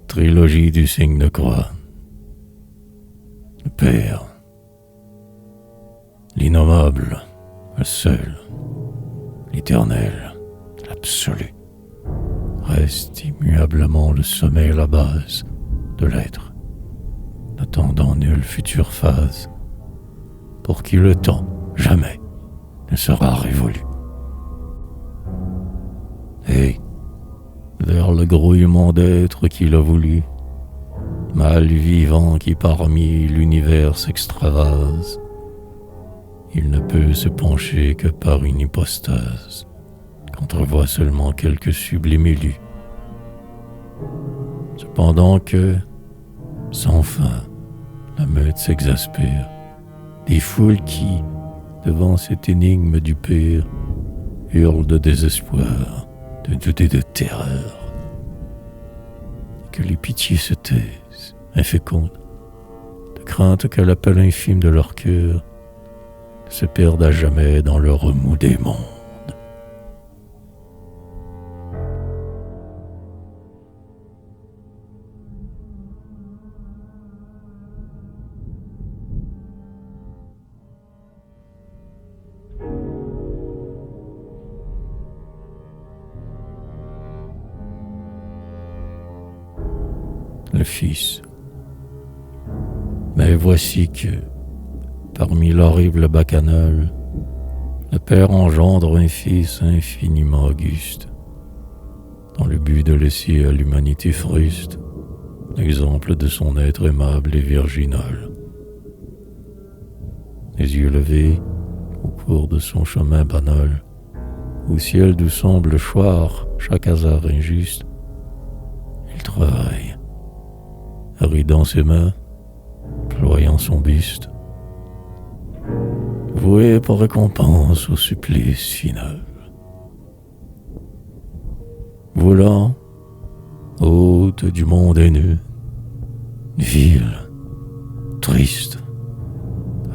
Trilogie du signe de croix. Le Père, l'innommable, le seul, l'éternel, l'absolu, reste immuablement le sommet et la base de l'être, n'attendant nulle future phase, pour qui le temps, jamais, ne sera révolu. Et, vers le grouillement d'êtres qu'il a voulu, mal vivant qui parmi l'univers s'extravase, il ne peut se pencher que par une hypostase, qu'entrevoit seulement quelques sublimes élus. Cependant que, sans fin, la meute s'exaspère, des foules qui, devant cette énigme du Père, hurlent de désespoir, de doute et de terreur. Et que les pitiés se taisent, infécondes, de crainte que l'appel infime de leur cœur se perde à jamais dans le remous des mondes. Le Fils. Mais voici que, parmi l'horrible bacchanale, le Père engendre un Fils infiniment auguste, dans le but de laisser à l'humanité fruste l'exemple de son être aimable et virginal. Les yeux levés, au cours de son chemin banal, au ciel d'où semble choir chaque hasard injuste, il travaille, ridant ses mains, ployant son buste, voué pour récompense au supplice final. Voulant, hôte du monde haineux, vil, triste,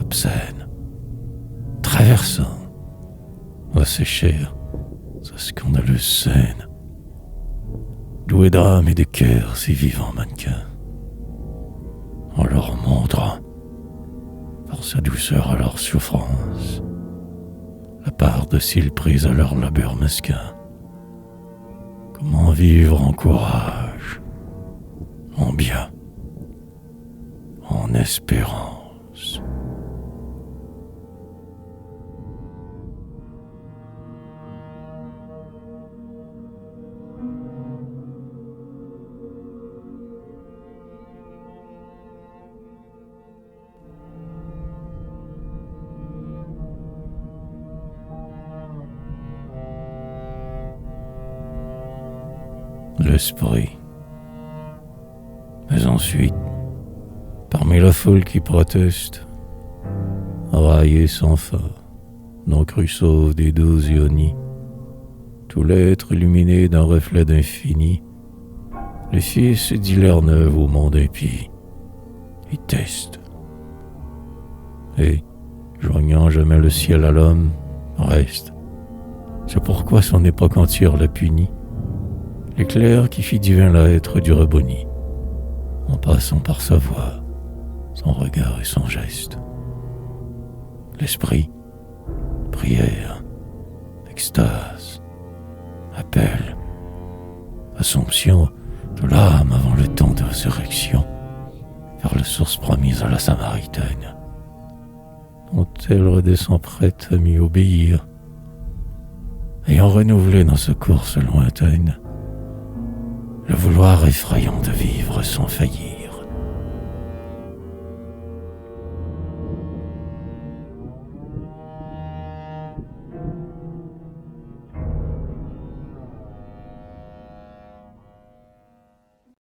obscène, traversant, à ses chairs, sa scandaleuse scène, doué d'âme et de cœur ces vivants mannequins, en leur montrant, par sa douceur à leur souffrance, la part de cils prise à leur labeur mesquin. Comment vivre en courage, en bien, en espérance. L'esprit. Mais ensuite, parmi la foule qui proteste, raillé sans fin, non cru sauve des douze ionies, tout l'être illuminé d'un reflet d'infini, le Fils dit l'air neuf au monde impie, et teste. Et, joignant jamais le ciel à l'homme, reste. C'est pourquoi son époque entière l'a puni. L'éclair qui fit divin l'être du reboni, en passant par sa voix, son regard et son geste. L'esprit, prière, extase, appel, assomption de l'âme avant le temps de résurrection, vers la source promise à la Samaritaine, dont elle redescend prête à m'y obéir, ayant renouvelé dans sa course lointaine le vouloir effrayant de vivre sans faillir.